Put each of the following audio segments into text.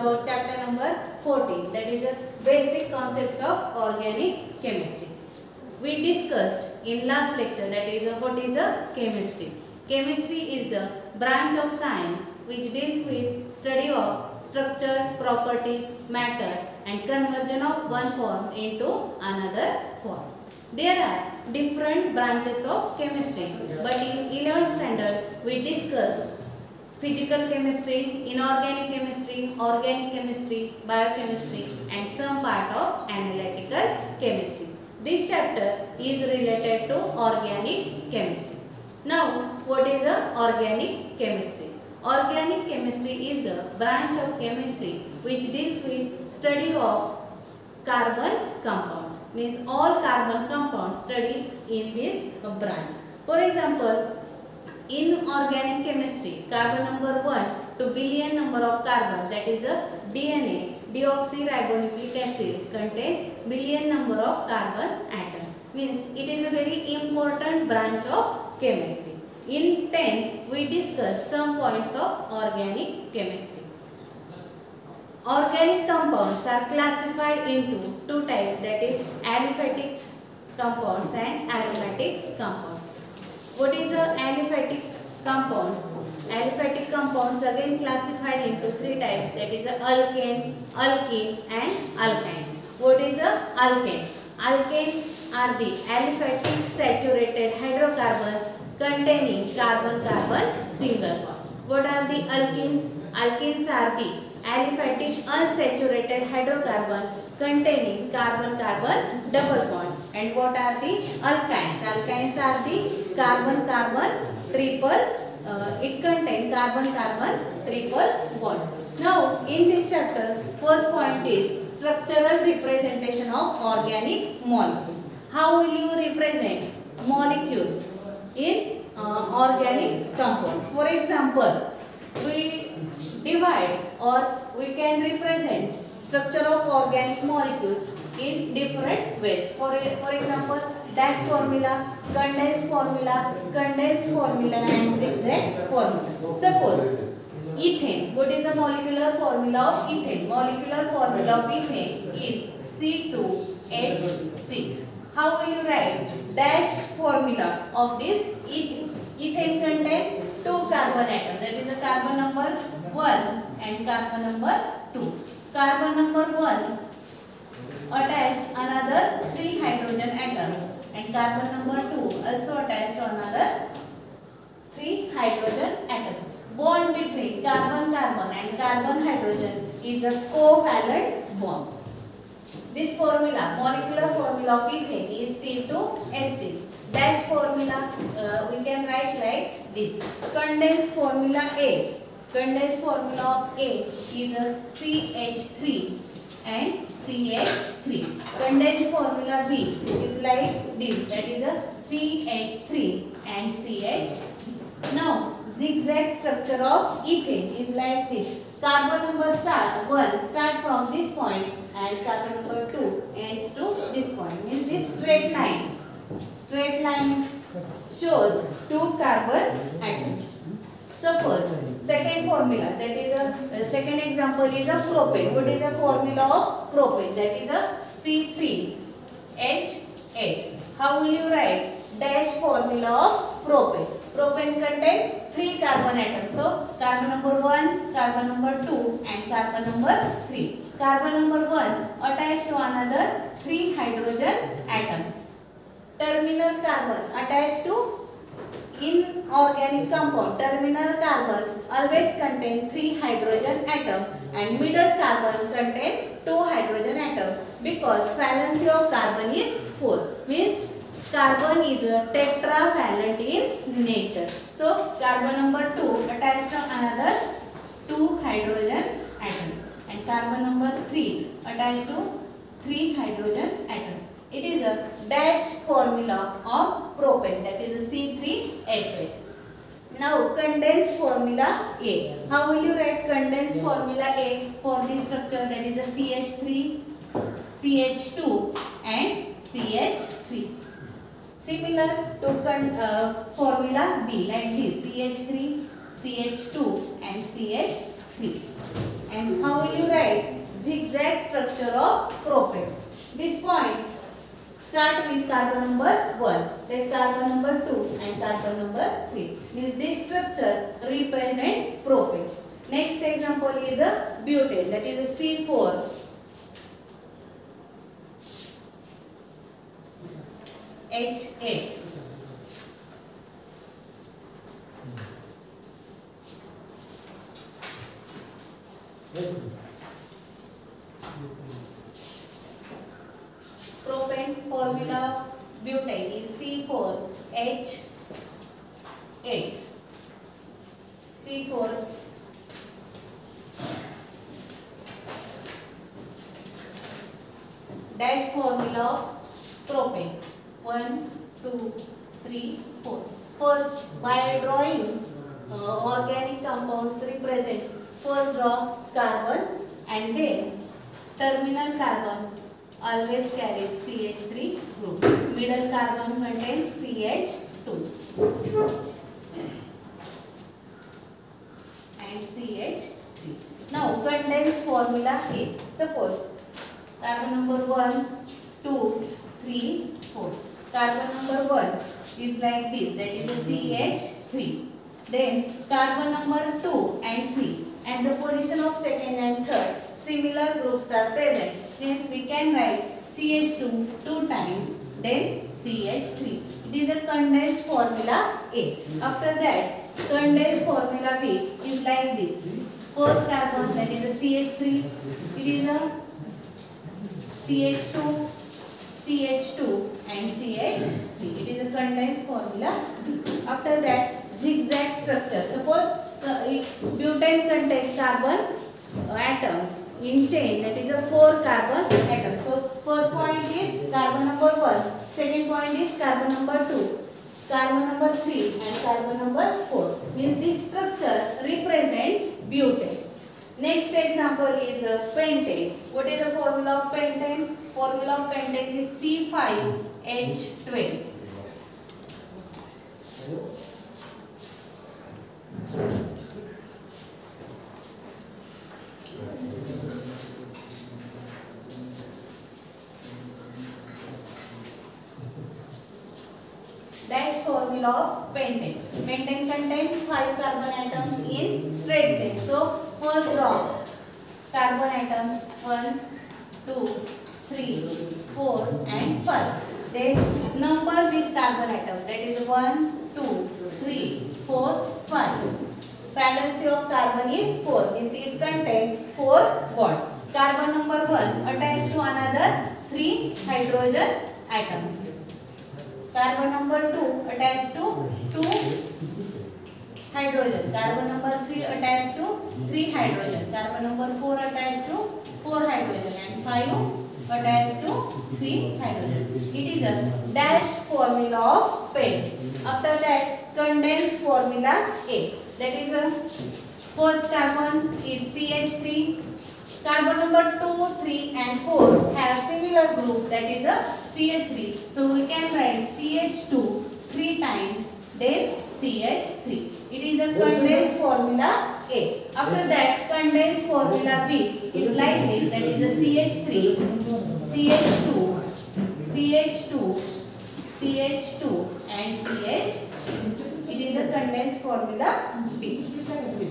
about chapter number 14, that is a basic concepts of organic chemistry. We discussed in last lecture that is what is a chemistry. Chemistry is the branch of science which deals with study of structure, properties, matter and conversion of one form into another form. There are different branches of chemistry, but in 11th standard we discussed physical chemistry, inorganic chemistry, organic chemistry, biochemistry and some part of analytical chemistry. This chapter is related to organic chemistry. Now, what is a organic chemistry? Organic chemistry is the branch of chemistry which deals with study of carbon compounds. Means all carbon compounds studied in this branch. For example, in organic chemistry, carbon number 1 to billion number of carbon, that is a DNA, deoxyribonucleic acid, contain billion number of carbon atoms. Means it is a very important branch of chemistry. In 10th, we discuss some points of organic chemistry. Organic compounds are classified into two types, that is aliphatic compounds and aromatic compounds. What is the aliphatic compounds? Aliphatic compounds again classified into three types, that is alkane, alkene and alkyne. What is a alkane? Alkanes are the aliphatic saturated hydrocarbons containing carbon-carbon single bond. What are the alkenes? Alkenes are the aliphatic unsaturated hydrocarbon containing carbon-carbon double bond. And what are the alkynes? Alkynes are the carbon-carbon triple, it contains carbon-carbon triple bond. Now, in this chapter, first point is structural representation of organic molecules. How will you represent molecules in organic compounds? For example, we divide or we can represent structure of organic molecules in different ways. For example, dash formula, condensed formula and zigzag formula. Suppose ethane. What is the molecular formula of ethane? Molecular formula of ethane is C2H6. How will you write dash formula of this ethane? Ethane contains two carbon atoms, that is the carbon number 1 and carbon number 2. Carbon number 1 attached another 3 hydrogen atoms and carbon number 2 also attached to another 3 hydrogen atoms. Bond between carbon-carbon and carbon-hydrogen is a covalent bond. This formula, molecular formula of ethane is C2H6. Dash formula we can write like this. Condensed formula A. Condensed formula of A is a CH3 and CH3. Condensed formula B is like this. That is a CH3 and CH3. Now, zigzag structure of ethane is like this. Carbon number 1 start from this point and carbon number 2 ends to this point. Means this straight line shows two carbon atoms. Suppose second formula, that is a second example is a propane. What is the formula of propane? That is a C3H8. How will you write dash formula of propane? Propane contains 3 carbon atoms. So, carbon number 1, carbon number 2 and carbon number 3. Carbon number 1 attached to another 3 hydrogen atoms. Terminal carbon attached to inorganic compound. Terminal carbon always contain 3 hydrogen atoms and middle carbon contain 2 hydrogen atoms because valency of carbon is 4. Means carbon is a tetravalent in nature. So, carbon number 2 attached to another 2 hydrogen atoms and carbon number 3 attached to 3 hydrogen atoms. It is a dash formula of propane, that is a C3H8. Now, condensed formula A. How will you write condensed formula A for this structure? That is the CH3, CH2 and CH3. Similar to formula B like this, CH3, CH2 and CH3. And how will you write zigzag structure of propane? This point start with carbon number 1, then carbon number 2 and carbon number 3. Means this structure represent propane. Next example is a butane, that is a C4 H8. Propane formula butane is C4H8. C4 dash formula of propane 1, 2, 3, 4. First, by drawing organic compounds represent, first draw carbon and then terminal carbon always carries CH3 group. Middle carbon contains CH2 and CH3. Now condense formula A. Suppose carbon number 1, 2, 3, 4. Carbon number 1 is like this, that is a CH3. Then carbon number 2 and 3 and the position of second and third similar groups are present. Hence we can write CH2 2 times, then CH3. It is a condensed formula A. After that, condensed formula B is like this. First carbon, that is a CH3. It is a CH2, CH2 and CH3. It is a condensed formula B. After that, zigzag structure. Suppose butane contains carbon atom in chain, that is a 4 carbon atom. So first point is carbon number 1, second point is carbon number 2, carbon number 3 and carbon number 4. Means this structure represents butane. Next example is pentane. What is the formula of pentane? Formula of pentane is C5H12. Dash formula of pentane. Pentane contains 5 carbon atoms in straight chain. So first draw carbon atoms 1, 2, 3, 4 and 5. Then number this carbon atom, that is 1, 2, 3, 4, 5. Valency of carbon is 4. Means it contains 4 bonds. Carbon number 1 attached to another 3 hydrogen atoms. Carbon number 2 attached to 2 hydrogen. Carbon number 3 attached to 3 hydrogen. Carbon number 4 attached to 4 hydrogen and 5 attached to 3 hydrogen. It is a dash formula of pentane. After that, condensed formula A. That is a first carbon is CH3. Carbon number 2, 3 and 4 have similar group, that is a CH3. So we can write CH2 3 times, then CH3. It is a condensed formula A. After that, condensed formula B is like this, that is a CH3, CH2, CH2, CH2 and CH. It is a condensed formula B.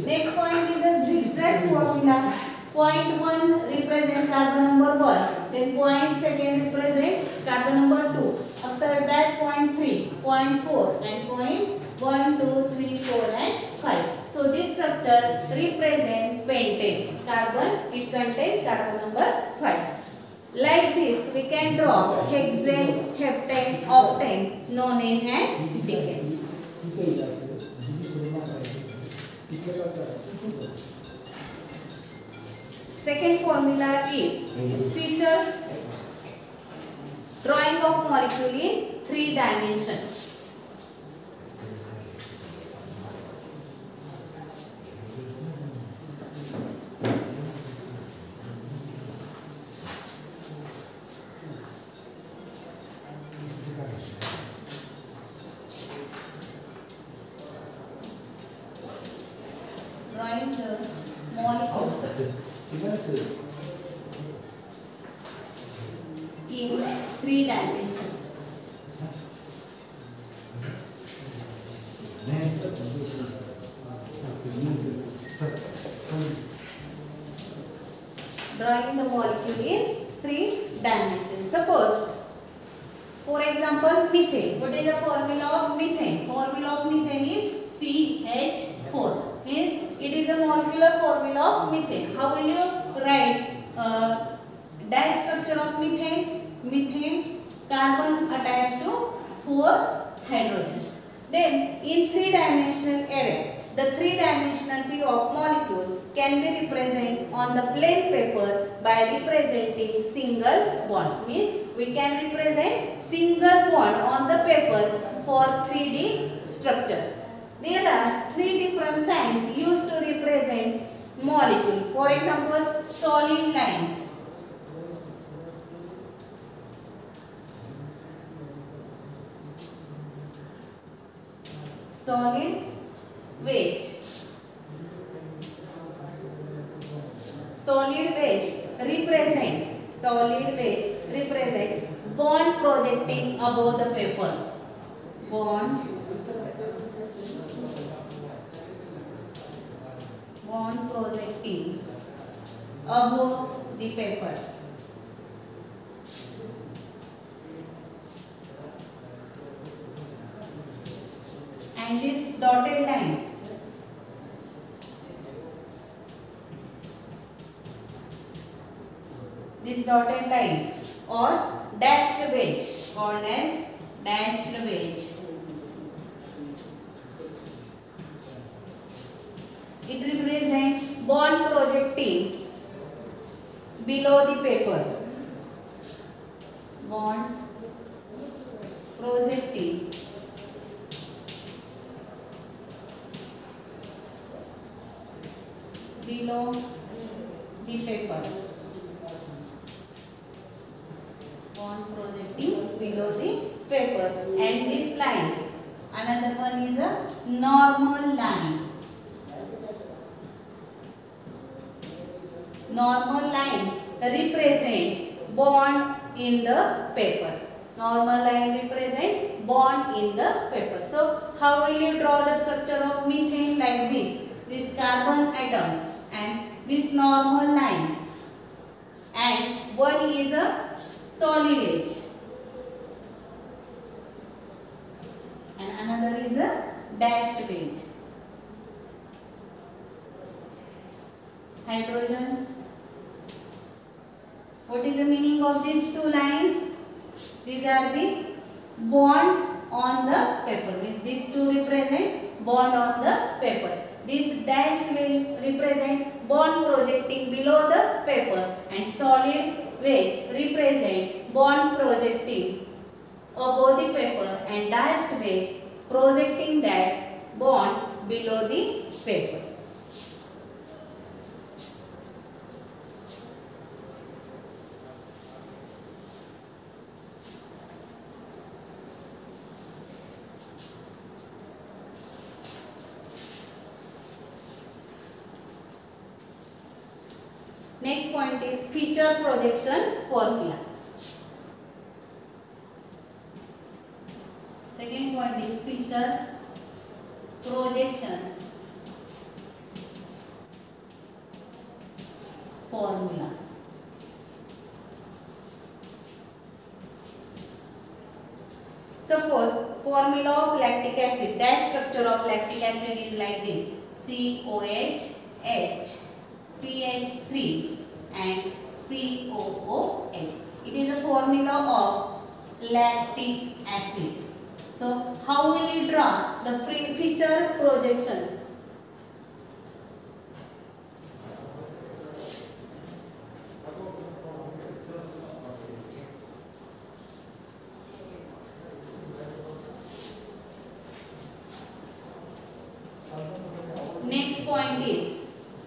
Next point is a zigzag formula. Point 1 represent carbon number 1, then point 2 represent carbon number 2. After that, point 3, point 4 and point 1, 2, 3, 4 and 5. So this structure represent pentane. Carbon, it contains carbon number 5. Like this, we can draw hexane, heptane, octane, nonane and decane. Second formula is feature drawing of molecule in 3 dimensions. Drawing the molecule in 3 dimensions. Drawing the molecule in 3 dimensions. Suppose, for example, methane. What is the formula of methane? Formula of methane is CH4. Means it is the molecular formula of methane. How will you write dash structure of methane? Methane, carbon attached to 4 hydrogens. Then in 3-dimensional array, the 3-dimensional view of molecule can be represented on the plain paper by representing single bonds. Means we can represent single bond on the paper for 3D structures. There are 3 different signs used to represent molecule. For example, solid lines. Solid wedge. Solid wedge represent bond projecting above the paper. Bond projecting above the paper. And this dotted line, or dashed wedge, called as dashed wedge. It represents bond projecting below the paper. Bond projecting below the paper. Bond projecting below the paper. And this line, another one is a normal line. Normal line represent bond in the paper. Normal line represent bond in the paper. So how will you draw the structure of methane? Like this. This carbon atom and these normal lines, and one is a solid edge and another is a dashed edge. Hydrogens. What is the meaning of these 2 lines? These are the bond on the paper. These 2 represent bond on the paper. This dashed wedge represent bond projecting below the paper, and solid wedge represent bond projecting above the paper, and dashed wedge projecting that bond below the paper. Next point is feature projection formula. Second point is feature projection formula. Suppose formula of lactic acid, dash structure of lactic acid is like this: COH, H, CH3 and COOH. It is a formula of lactic acid. So how will you draw the Fischer projection? Next point is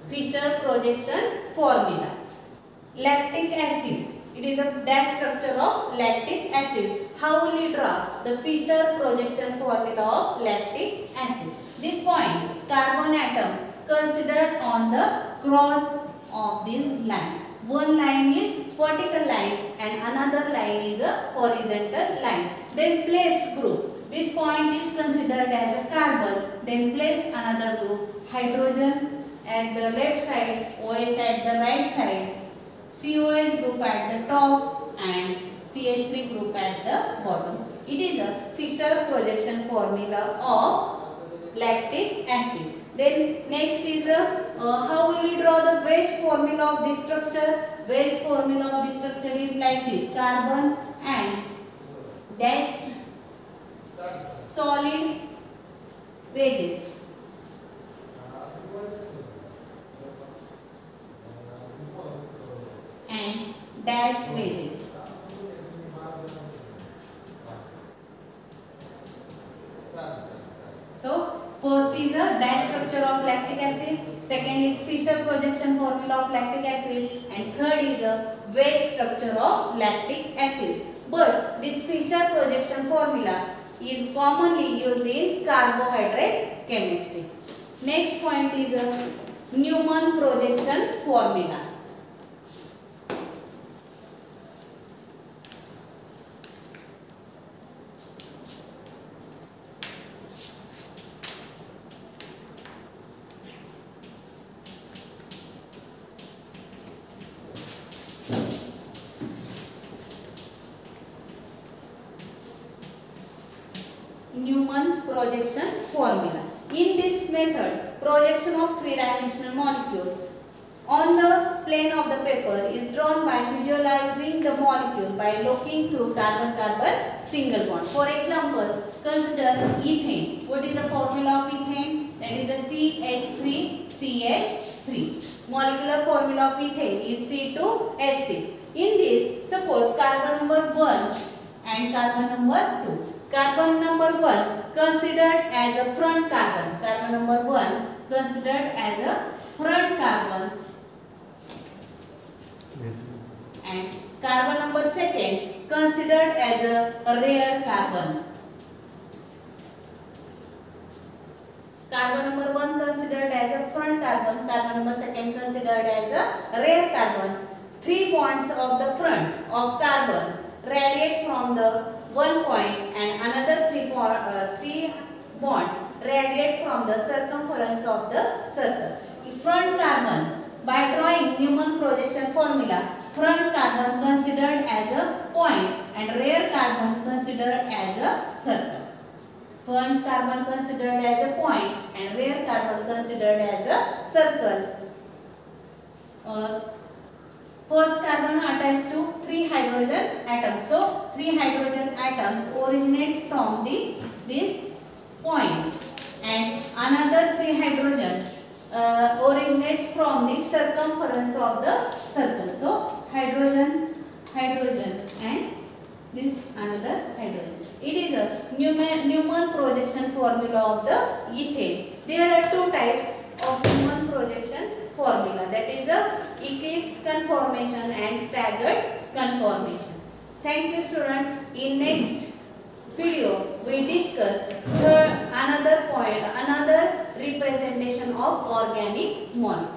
Fischer projection formula. Lactic acid. It is a dash structure of lactic acid. How will you draw the Fischer projection formula of lactic acid? This point, carbon atom considered on the cross of this line. One line is vertical line and another line is a horizontal line. Then place group. This point is considered as a carbon. Then place another group, hydrogen at the left side, OH at the right side, COH group at the top and CH3 group at the bottom. It is a Fischer projection formula of lactic acid. Then next is how will we draw the Welch formula of this structure? Welch formula of this structure is like this: carbon and dashed solid wedges. And dashed wedges. So first is a dash structure of lactic acid, second is Fischer projection formula of lactic acid, and third is a Welch structure of lactic acid. But this Fischer projection formula is commonly used in carbohydrate chemistry. Next point is a Newman projection formula. Newman projection formula. In this method, projection of three-dimensional molecules on the plane of the paper is drawn by visualizing the molecule by looking through carbon-carbon single bond. For example, consider ethane. What is the formula of ethane? That is the CH3CH3. Molecular formula of ethane is C2H6. In this, suppose carbon number 1 and carbon number 2. Carbon number 1 considered as a front carbon. Carbon number 1 considered as a front carbon. And carbon number 2 considered as a rear carbon. Carbon number 1 considered as a front carbon. Carbon number 2 considered as a rear carbon. 3 bonds of the front of carbon radiate from the one point and another 3 bonds radiate from the circumference of the circle. Front carbon, by drawing Newman projection formula, front carbon considered as a point and rear carbon considered as a circle. Front carbon considered as a point and rear carbon considered as a circle. First carbon attached to 3 hydrogen atoms. So 3 hydrogen atoms originates from this point and another 3 hydrogen originates from the circumference of the circle. So hydrogen and this another hydrogen. It is a Newman projection formula of the ethane. There are 2 types of Newman projection formula, that is a eclipse conformation and staggered conformation. Thank you students. In next video we discuss another representation of organic molecule.